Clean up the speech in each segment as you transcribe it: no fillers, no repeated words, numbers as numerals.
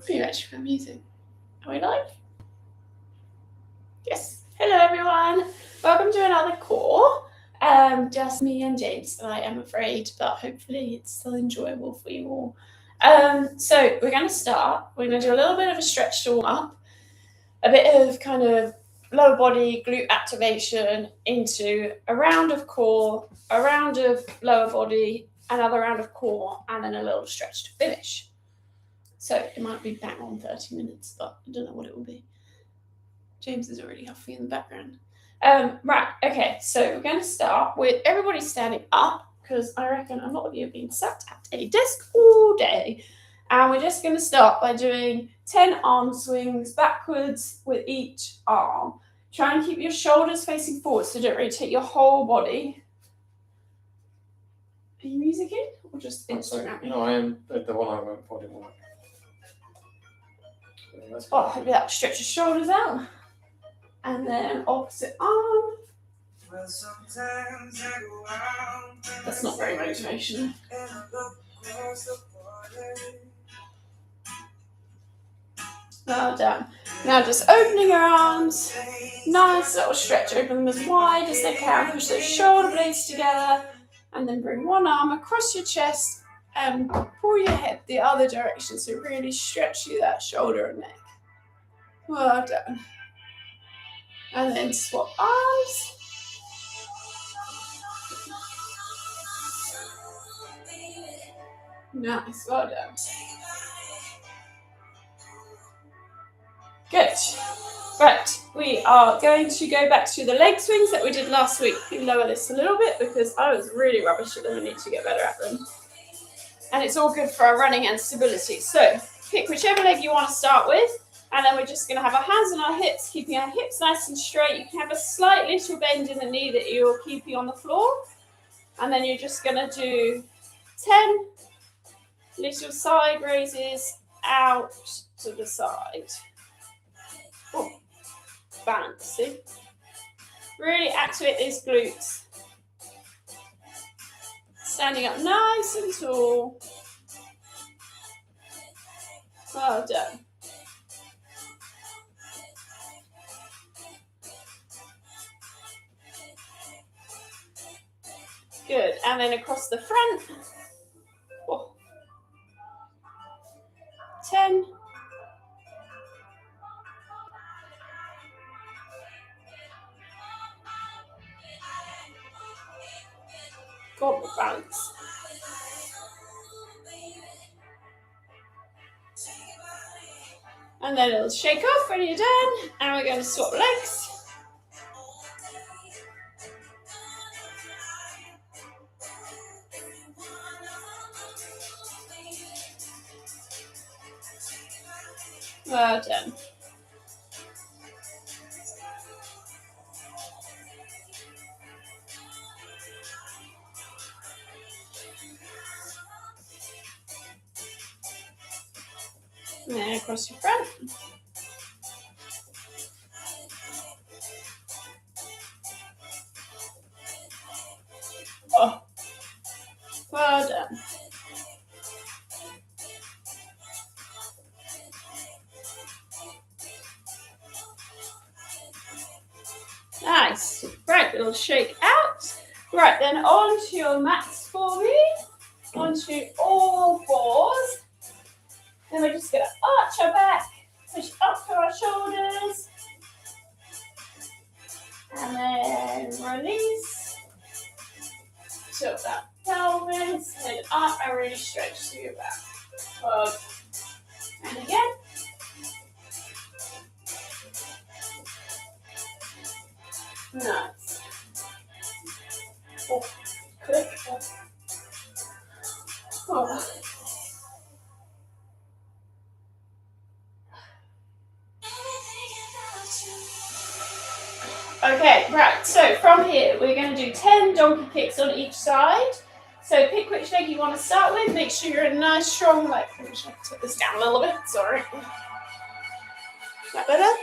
Are you actually for music? Are we live? Yes. Hello everyone. Welcome to another core. Just me and James tonight, I'm afraid, but hopefully it's still enjoyable for you all. So we're going to start. We're going to do a little bit of a stretch to warm up, a bit of kind of lower body glute activation into a round of core, a round of lower body, another round of core, and then a little stretch to finish. So it might be bang on 30 minutes, but I don't know what it will be. James is already huffing in the background. Right, okay, so we're going to start with everybody standing up, because I reckon a lot of you have been sat at a desk all day. And we're just going to start by doing 10 arm swings backwards with each arm. Try and keep your shoulders facing forward, so don't rotate your whole body. Are you musicking or just Instagramming? No, I am the one I won't body work. Oh, hopefully that stretches shoulders out. And then opposite arm. That's not very motivational. Well done. Now just opening your arms. Nice little stretch. Open them as wide as they can. Push those shoulder blades together. And then bring one arm across your chest and pull your head the other direction. So really stretch through that shoulder and neck. Well done. And then swap arms. Nice, well done. Good. Right, we are going to go back to the leg swings that we did last week. We lower this a little bit because I was really rubbish at them and need to get better at them. And it's all good for our running and stability. So pick whichever leg you want to start with. And then we're just going to have our hands on our hips, keeping our hips nice and straight. You can have a slight little bend in the knee that you're keeping on the floor. And then you're just going to do 10 little side raises out to the side. Oh, balance, see? Really activate these glutes. Standing up nice and tall. Well done. Good, and then across the front. Oh. 10. Got the balance. And then it'll shake off when you're done, and we're going to swap legs. Well done. And then across your front. Oh, well done. Nice. Right, it'll shake out. Right, then onto your mats for me. Onto all fours. Then we're just going to arch our back, push up to our shoulders. And then release. Tilt that pelvis. And up and really stretch through your back. Up. And again. Nice. Oh, click. Oh. Okay, right, so from here, we're going to do 10 donkey kicks on each side. So pick which leg you want to start with. Make sure you're in a nice, strong leg. I'm just going to take this down a little bit, sorry. Is that better?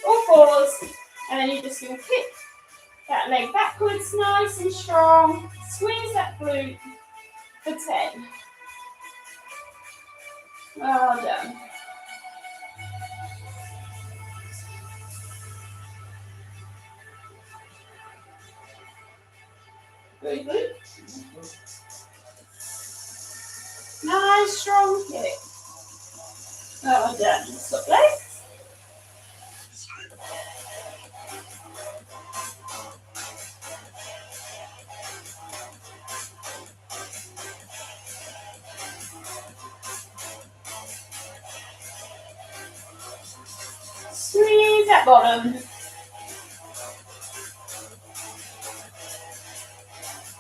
All fours. And then you're just going to kick that leg backwards, nice and strong. Squeeze that glute for 10. Well done. Very good. Nice strong kick. Well done. Stop legs. Squeeze that bottom.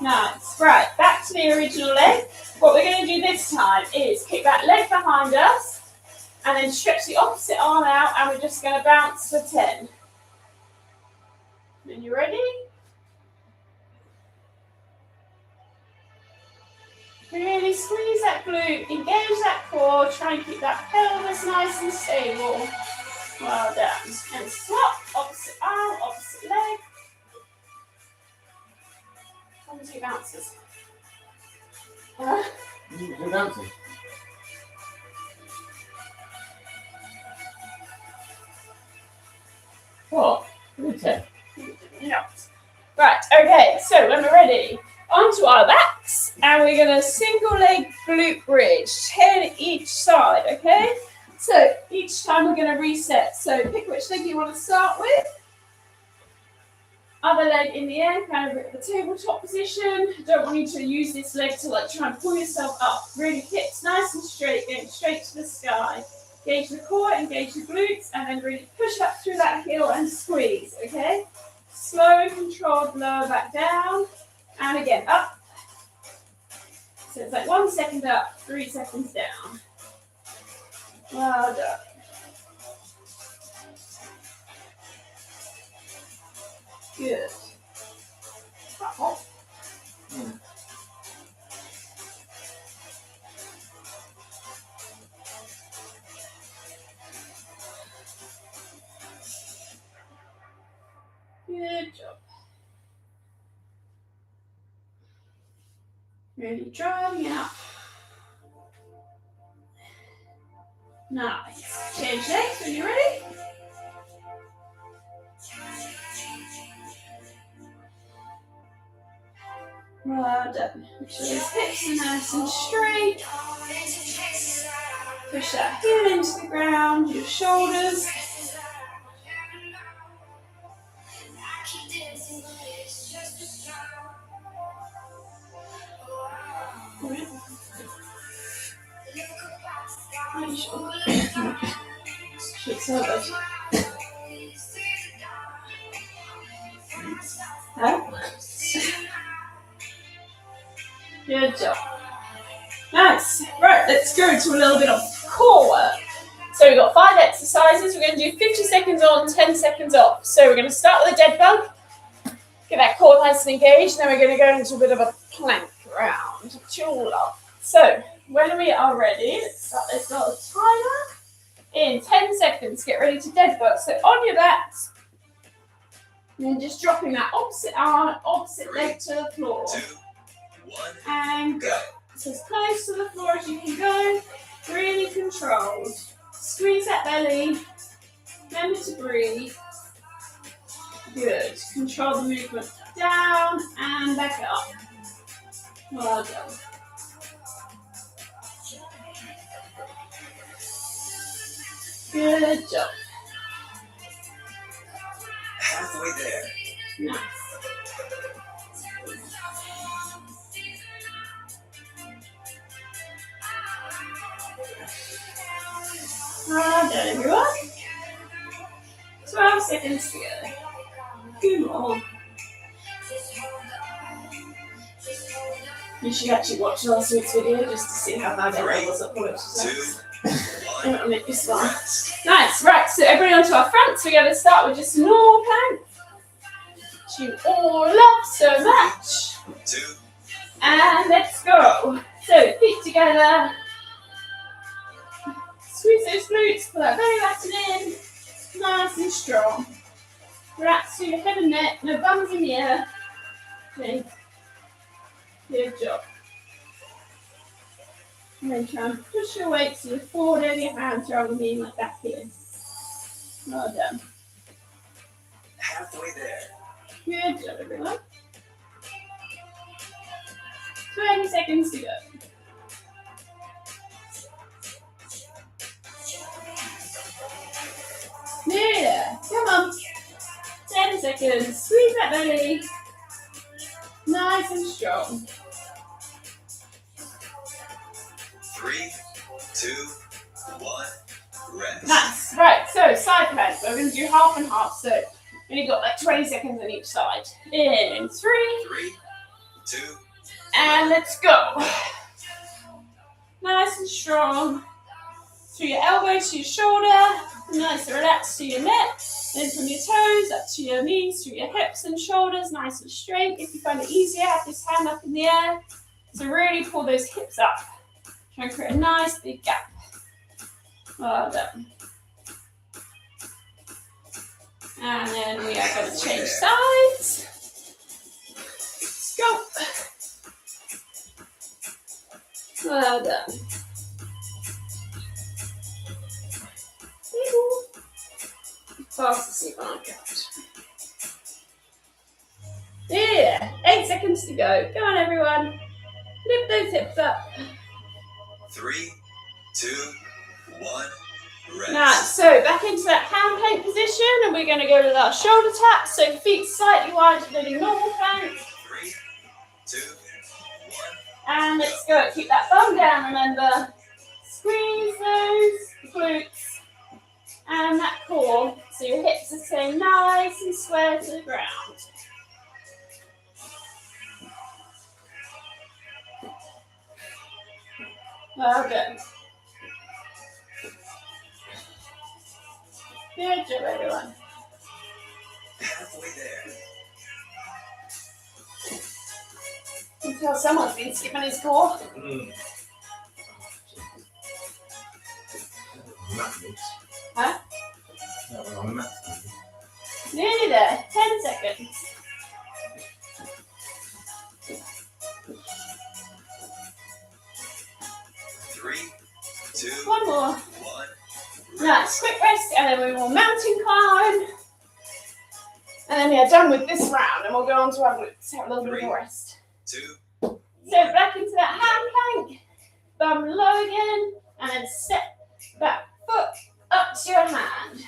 Nice. Right, back to the original leg. What we're going to do this time is kick that leg behind us and then stretch the opposite arm out, and we're just going to bounce for 10. Are you ready? Really squeeze that glute, engage that core, try and keep that pelvis nice and stable. Well done. And swap, opposite arm, opposite leg. One, two bounces. Who dancing? What? Okay. Yeah. Right, okay, so when we're ready, onto our backs, and we're going to single leg glute bridge, 10 each side, okay? So each time we're going to reset. So pick which leg you want to start with. Other leg in the air, kind of at the tabletop position. Don't want you to use this leg to like try and pull yourself up. Really hips nice and straight, going straight to the sky. Engage the core, engage the glutes, and then really push up through that heel and squeeze, okay? Slow and controlled, lower back down, and again, up. So it's like 1 second up, 3 seconds down. Well done. Good. Good job. Really driving it up. Nice. Change legs when you're ready. Well done. Make sure those hips are nice and straight. Push that heel into the ground, your shoulders. Shit's so good. Huh? Good job. Nice. Right, let's go to a little bit of core work. So we've got 5 exercises. We're going to do 50 seconds on, 10 seconds off. So we're going to start with a dead bug. Get that core nice and engaged. Then we're going to go into a bit of a plank round. Chill up. So when we are ready, let's start this little timer. In 10 seconds, get ready to dead bug. So on your backs, and then just dropping that opposite arm, opposite leg to the floor. 2, 1, and go. So as close to the floor as you can go. Really controlled. Squeeze that belly. Remember to breathe. Good. Control the movement down and back up. Well done. Good job. halfway there. Nice. Well done, everyone. 12 seconds to go. Good on. You should actually watch last week's video just to see how bad everyone was at watching. It'll make you smile. Nice, right, so everybody onto our fronts. We're going to start with just normal plank. Which you all love so much. 2. And let's go. So, feet together. Squeeze those glutes, pull that belly button in. Nice and strong. Relax through your head and neck, no bums in the air. Okay. Good job. And then try and push your weight so you're forward over your hands rather than being like back here. Well done. Halfway there. Good job, everyone. 20 seconds to go. Nearly there. Come on. 10 seconds. Squeeze that belly. Nice and strong. 3, 2, 1. Rest. Nice. Right, so side plank. We're going to do half and half. So we only got like 20 seconds on each side. In 3. 3, 2. And let's go. Nice and strong. Through your elbows to your shoulder. Nice and relaxed to your neck. Then from your toes up to your knees, through your hips and shoulders. Nice and straight. If you find it easier, have this hand up in the air. So really pull those hips up. Try and create a nice big gap. Well done. And then we are going to change sides. Let's go. Well done. Fast as you can go. Yeah, 8 seconds to go. Go on, everyone. Lift those hips up. 3, 2, 1. Rest. Nice. So back into that hand plank position, and we're going to go with our shoulder taps. So feet slightly wider than your normal plank. 3, 2, 1. And let's go. Keep that bum down, remember. Squeeze those glutes and that core so your hips are staying nice and square to the ground. Well done. Good job, everyone. Halfway there. You can tell someone's been skipping his core. Huh? Nearly there. 10 seconds. Three, 2, One more. 1. Nice. Quick rest, and then we will mountain climb. And then we are done with this round, and we'll go on to our glutes. Have a little bit of a rest. 2, So 1. back into that hand plank. Bum low again, and then step that foot up to your hand.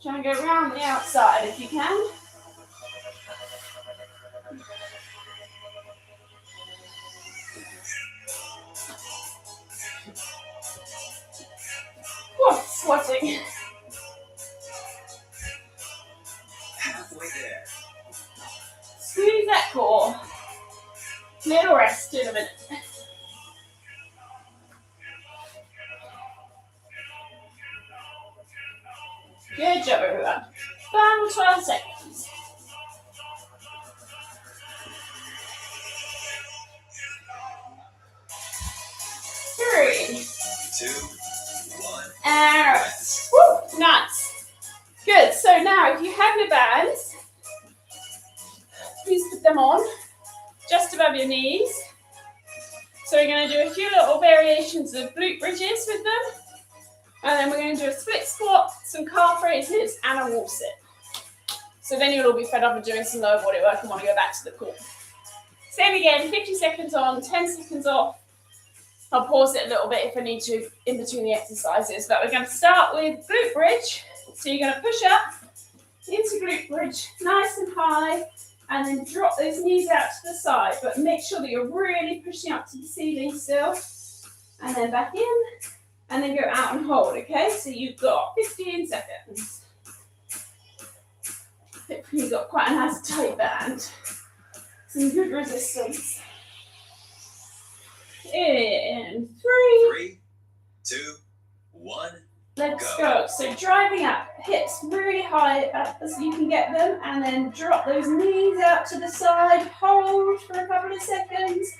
Try and go around the outside if you can. Whoa, sweating. Halfway there. Squeeze that core. Little rest in a minute. Good job, everyone. Final 12 seconds. Three. 2, 1. And rest. Woo, nice. Good. So now, if you have your bands, please put them on just above your knees. So we're going to do a few little variations of glute bridges with them. And then we're going to do a split squat, some calf raises, and a wall sit. So then you'll all be fed up of doing some lower body work and want to go back to the core. Same again, 50 seconds on, 10 seconds off. I'll pause it a little bit if I need to in between the exercises. But we're going to start with glute bridge. So you're going to push up into glute bridge, nice and high, and then drop those knees out to the side. But make sure that you're really pushing up to the ceiling still. And then back in. And then go out and hold, okay? So you've got 15 seconds. Hopefully you've got quite a nice tight band. Some good resistance. In 3, 2, 1. let's go. So driving up, hips really high up as you can get them, and then drop those knees out to the side, hold for a couple of seconds,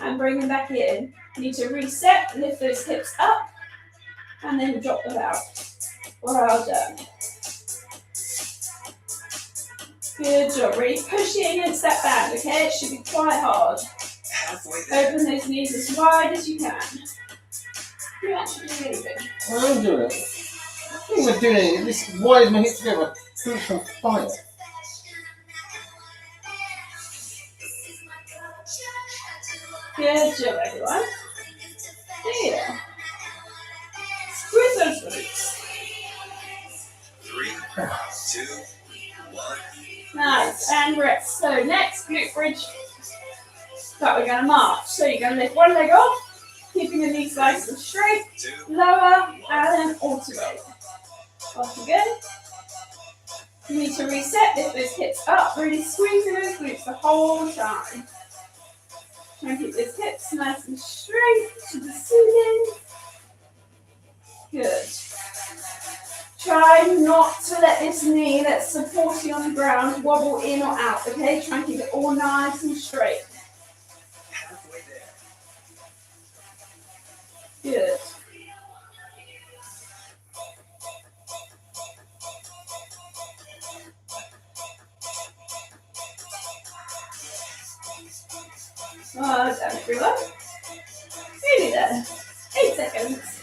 and bring them back in. You need to reset, lift those hips up, and then drop them out. Well done. Good job. Really pushing against that band, okay? It should be quite hard. Halfway there. Open those knees as wide as you can. You're actually doing really good. I'm doing it. I think we're doing it. This wide as my hips together. Fruits on fire. Good job, everyone. Yeah. Squeeze those glutes. 3, 2, 1. Nice. And rest. So next, glute bridge. But we're going to march. So you're going to lift one leg off, keeping the knees nice and straight. 2, Lower, and then alternate. Off again. You need to reset, lift those hips up, really squeezing those glutes the whole time. Try and keep those hips nice and straight to the ceiling. Good. Try not to let this knee that's supporting on the ground wobble in or out, okay? Try and keep it all nice and straight. halfway there. Good. Well done, everyone. Nearly there. 8 seconds.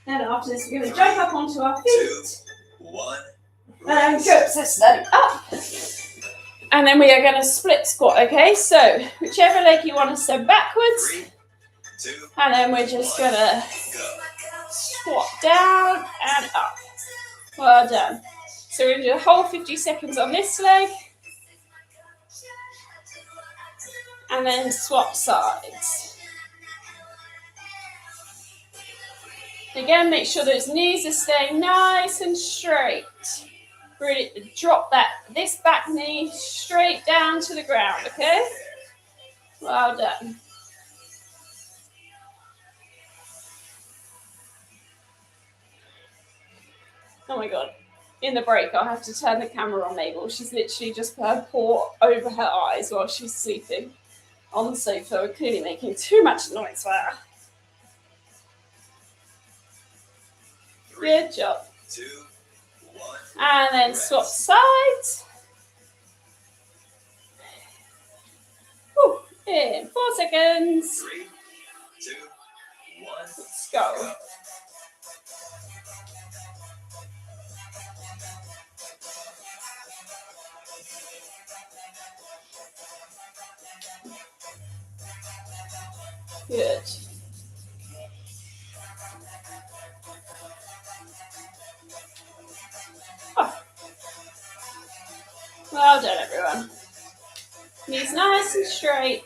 And after this, we're going to jump up onto our 2, feet. 1. And go, so stand up. And then we are going to split squat, okay? So, whichever leg you want to step backwards. 3, 2, And then we're just going to go. squat down and up. Well done. So we're going to do a whole 50 seconds on this leg. And then swap sides. Again, make sure those knees are staying nice and straight. Really drop this back knee straight down to the ground, okay? Well done. Oh my God. In the break, I'll have to turn the camera on Mabel. She's literally just put her paw over her eyes while she's sleeping on the sofa. We're clearly making too much noise for her. 3, Good job. 2, 1. And then swap sides. Whew. In 4 seconds. 3, 2, 1. Let's go. Good. Oh. Well done, everyone. Knees nice and straight.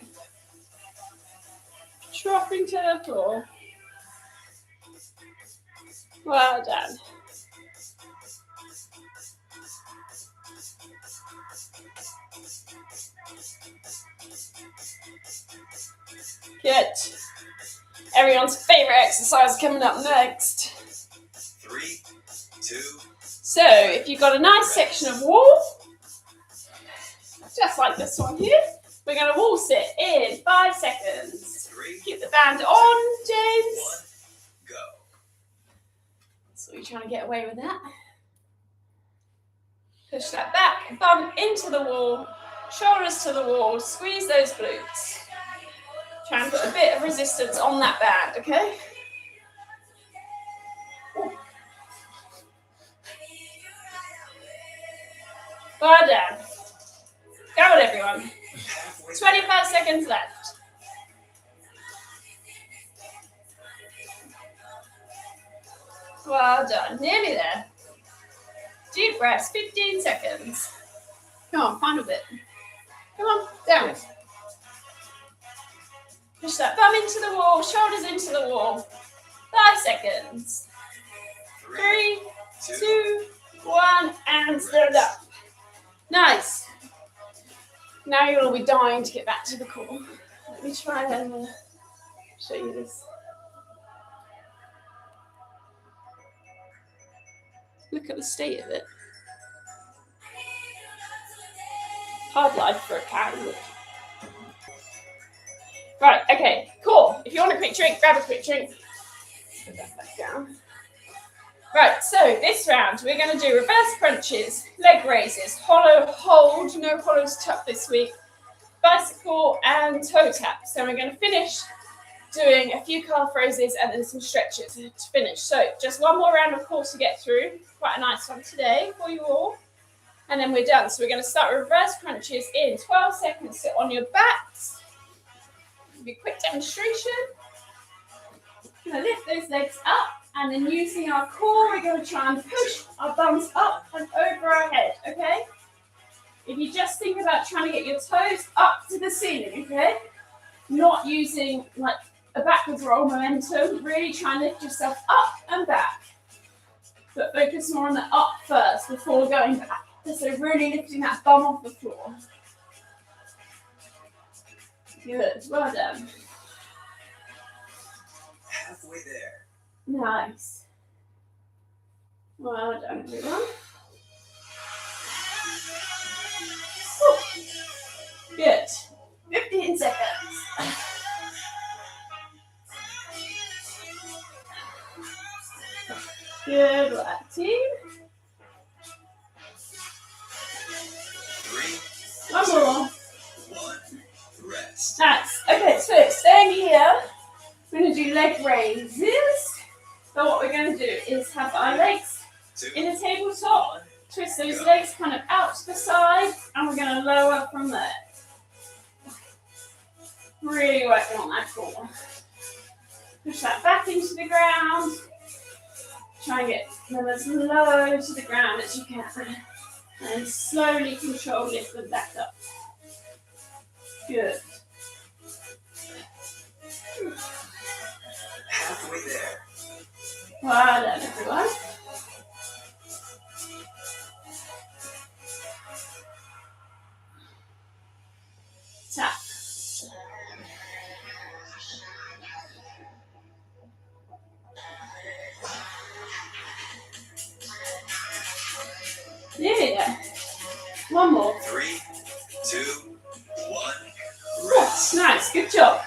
Dropping to the floor. Well done. Good. Everyone's favorite exercise coming up next. 3, 2. So, if you've got a nice section of wall, just like this one here, we're going to wall sit in 5 seconds. 3, Keep the band on, James. 1. Go. So you're trying to get away with that. Push that back, bum into the wall, shoulders to the wall, squeeze those glutes. Try and put a bit of resistance on that band, okay? Well done. Go on, everyone. 25 seconds left. Well done. Nearly there. Deep breaths, 15 seconds. Come on, final bit. Come on, down. Push that bum into the wall, shoulders into the wall. 5 seconds. 3, 2, 1, and stand up. Nice. Now you'll all be dying to get back to the core. Let me try and show you this. Look at the state of it. Hard life for a cat. Right, okay, cool. If you want a quick drink, grab a quick drink. Let's put that back down. Right, so this round we're going to do reverse crunches, leg raises, hollow hold, no hollows tucked this week, bicycle and toe taps. So we're going to finish doing a few calf raises and then some stretches to finish. So just one more round of core to get through. Quite a nice one today for you all. And then we're done. So we're going to start reverse crunches in 12 seconds. Sit on your backs. Be a quick demonstration. We're going to lift those legs up. And then using our core, we're going to try and push our bums up and over our head, okay? If you just think about trying to get your toes up to the ceiling, okay? Not using like a backwards roll momentum, really try and lift yourself up and back. But focus more on the up first before going back. So really lifting that bum off the floor. Good, well done. Halfway there. Nice. Well done, everyone. Good. 15 seconds. Good work, team. 3, One more. 1, rest. Nice. Okay, so staying here, we're going to do leg raises. So what we're going to do is have our legs 2, in a tabletop, 1, twist those legs kind of out to the side, and we're going to lower from there. Really working on that core. Push that back into the ground. Try and get them as low to the ground as you can. And slowly control, lift them back up. Good. halfway there. Well done, everyone. Tap. There we go. One more. 3, 2, 1, rest. Nice, good job.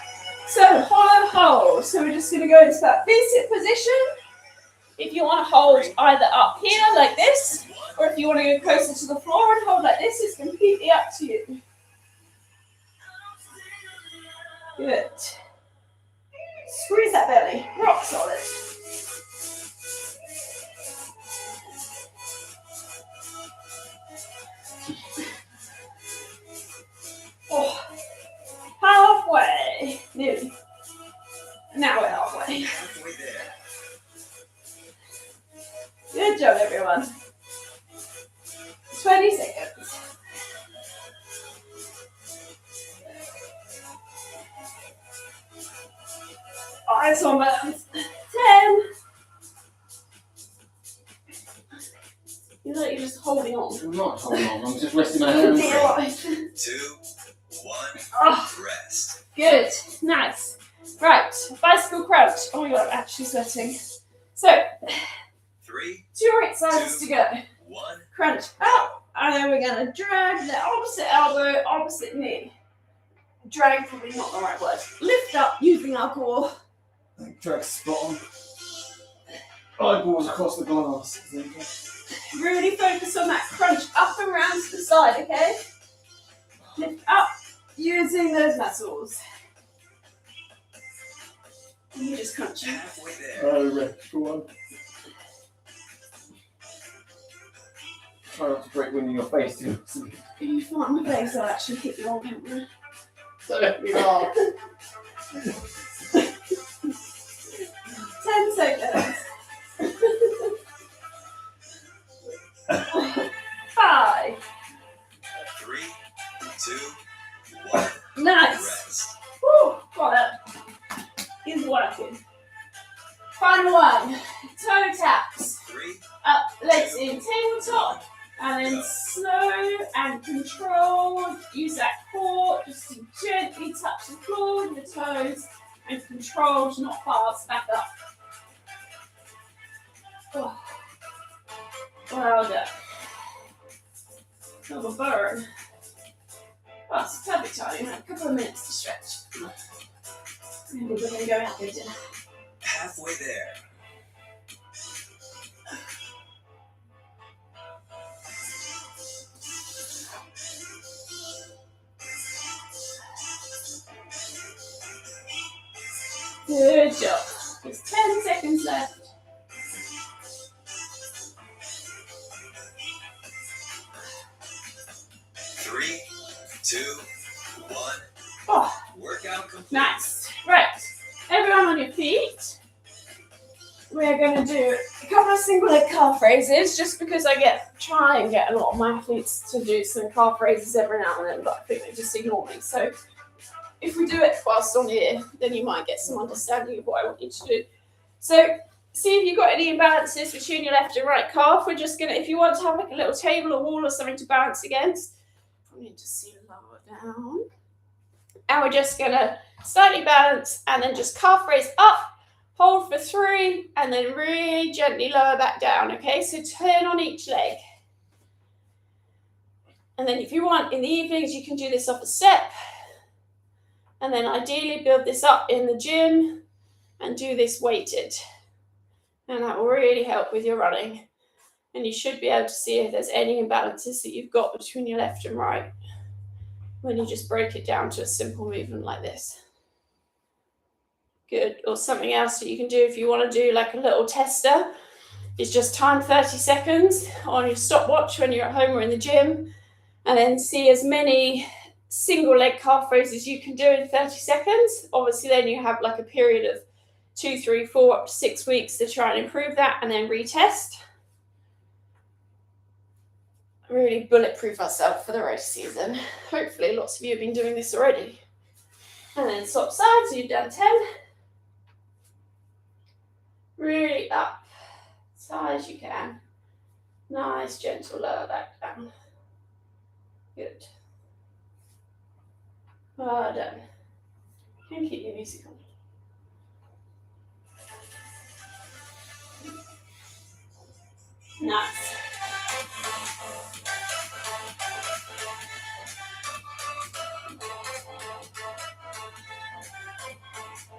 So hollow hold. So we're just going to go into that V-sit position. If you want to hold either up here like this, or if you want to go closer to the floor and hold like this, it's completely up to you. Good. Squeeze that belly, rock solid. Oh, halfway. Nearly. Now we're halfway. Halfway there. Good job, everyone. 20 seconds. Eyes on buttons. 10. You look like you're just holding on. I'm not holding on, I'm just resting my hands. 2, 1, Oh, rest. good. Nice. Right. Bicycle crunch. Oh my god, I'm actually sweating. So, 3, 2 exercises to go. 1, Crunch up, and then we're going to drag the opposite elbow, opposite knee. Drag, probably not the right word. Lift up using our core. Drag spot on. Eyeballs across the glass. Really focus on that crunch up and round to the side, okay? Lift up using those muscles. And you just crunch. halfway there. Oh, rest for one. Try not to break wind in your face too. If you find my face, I'll actually hit you on camera. Don't be hard. 10 seconds. 5. 3, 2, 1, Nice. rest. Woo, got it. Is working. Final one. Toe taps. 3, Up, legs in tabletop. And then slow and controlled. Use that core just to gently touch the floor with your toes. And controlled, not fast, back up. Oh. Well done. Little burn. Well, it's perfect time. You have a couple of minutes to stretch. And we're going to go out for dinner. halfway there. Good job. There's 10 seconds left. 3, 2, 1. Oh, Workout complete. nice. Right. Everyone on your feet. We're going to do a couple of single leg calf raises just because I try and get a lot of my athletes to do some calf raises every now and then, but I think they just ignore me. So if we do it whilst on here, then you might get some understanding of what I want you to do. So see if you've got any imbalances between your left and right calf. We're just going to, if you want to have like a little table or wall or something to balance against, probably need to see lower down. And we're just going to slightly balance and then just calf raise up, hold for 3, and then really gently lower back down, okay? So turn on each leg. And then if you want, in the evenings, you can do this off a step. And then ideally build this up in the gym and do this weighted. And that will really help with your running. And you should be able to see if there's any imbalances that you've got between your left and right when you just break it down to a simple movement like this. Good. Or something else that you can do if you want to do like a little tester is just time 30 seconds on your stopwatch when you're at home or in the gym, and then see as many single leg calf raises you can do in 30 seconds. Obviously then you have like a period of 2, 3, 4, up to 6 weeks to try and improve that, and then retest. Really bulletproof ourselves for the race season. Hopefully lots of you have been doing this already. And then swap sides, so you've done 10. Really up as high as you can. Nice, gentle lower back down. Good. Well done. And keep your music on. Nice.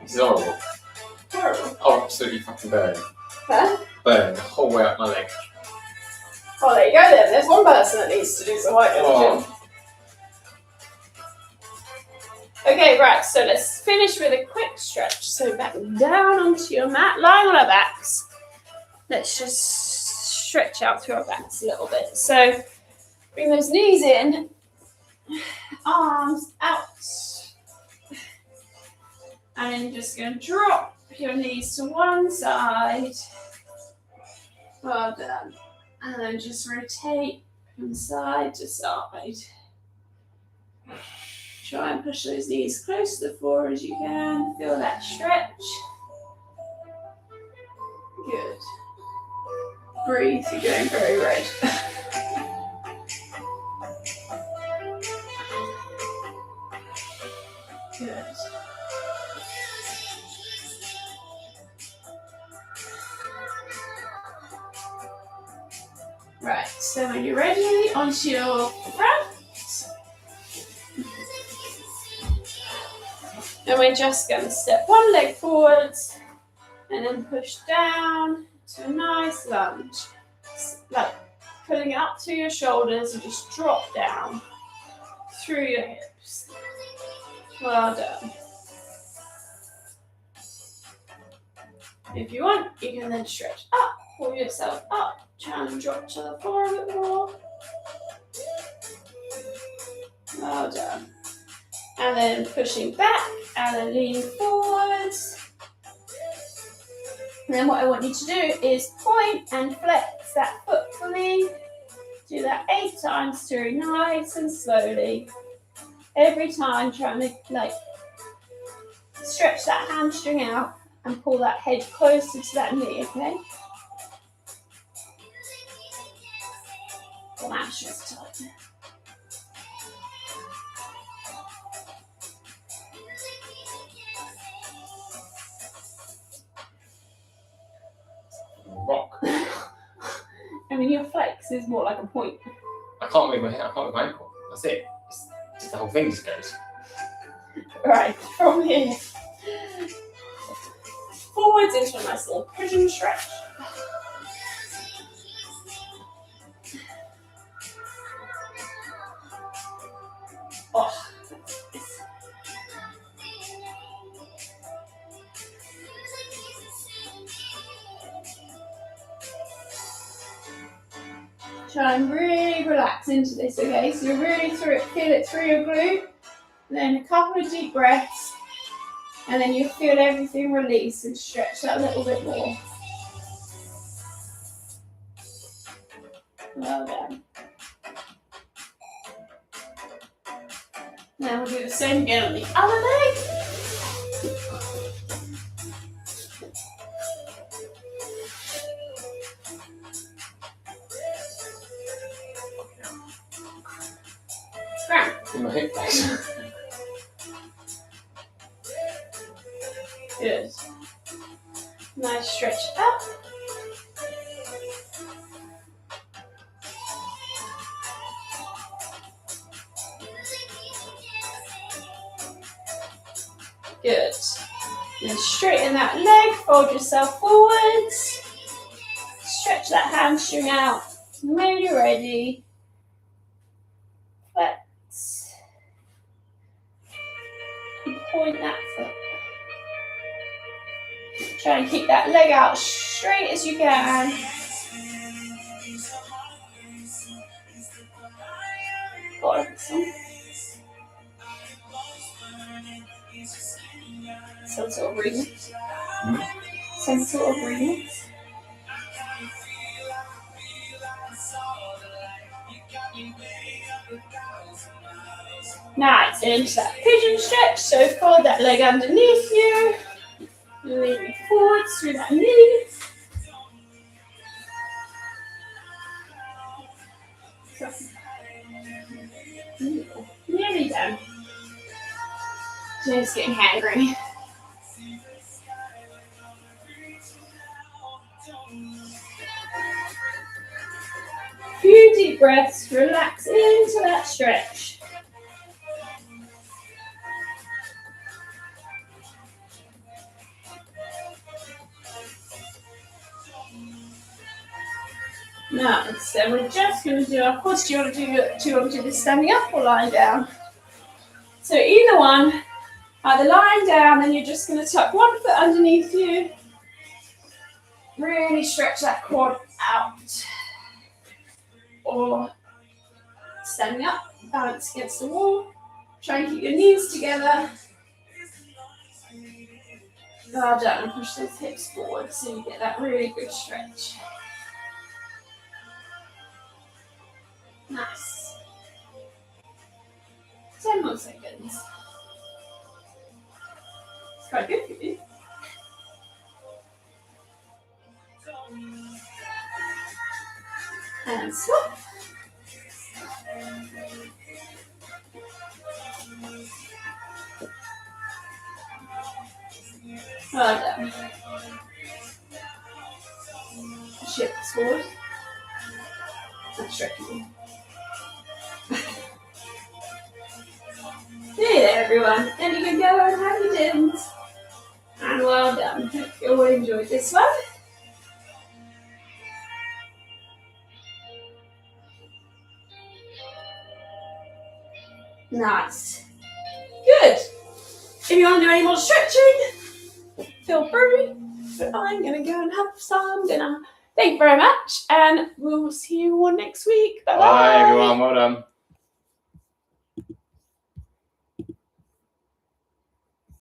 This is horrible. Horrible. Oh, absolutely fucking burn. Huh? Burn the whole way up my leg. Oh, there you go then. There's one person that needs to do some work in the gym. Okay, right, so let's finish with a quick stretch. So back down onto your mat, lying on our backs. Let's just stretch out through our backs a little bit. So bring those knees in, arms out. And then you're just going to drop your knees to one side. Well done. And then just rotate from side to side. Try and push those knees close to the floor as you can. Feel that stretch. Good. Breathe, you're going very red. Good. Right, so when you're ready, onto your front. And we're just going to step one leg forwards and then push down to a nice lunge. Like pulling it up through your shoulders and just drop down through your hips. Well done. If you want, you can then stretch up, pull yourself up, try and drop to the floor a bit more. Well done. And then pushing back and then leaning forwards. And then what I want you to do is point and flex that foot for me. Do that 8 times through, nice and slowly. Every time trying to like stretch that hamstring out and pull that head closer to that knee, okay? The hamstring's tight. Rock. I mean, your flex is more like a point. I can't move my head. I can't move my ankle. That's it. It's just the whole thing just goes. Right, from here. Forwards into a nice little pigeon stretch. Oh. Try and really relax into this, okay? So you really feel it through your glute. Then a couple of deep breaths. And then you feel everything release and stretch that a little bit more. Well done. Now we'll do the same again on the other leg. Great. In my hip flexor. Good. Nice stretch up. Good. Then straighten that leg, fold yourself forwards. Stretch that hamstring out. When you're ready, flex. And point that foot. Try and keep that leg out straight as you can. Got it. Some sort of remix. Some sort of remix. Nice, into that pigeon stretch. So fold that leg underneath you. Lean forwards through that knee. Nearly done. Just getting hangry. Few deep breaths, relax into that stretch. Nice. Then we're just going to do our quads. Do you want to do this standing up or lying down? So either one, either lying down, then you're just going to tuck one foot underneath you. Really stretch that quad out. Or standing up, balance against the wall. Try and keep your knees together. Well done. Push those hips forward so you get that really good stretch. Nice. 10 more seconds. It's quite good for you. And swap. Well done. Shift forward. And stretching. Hey there, everyone. And you can go and have your dims. And well done. Hope you all enjoyed this one. Nice. Good. If you want to do any more stretching, feel free. But I'm going to go and have some dinner. Thank you very much. And we'll see you all next week. Bye-bye. Bye, everyone. Well done.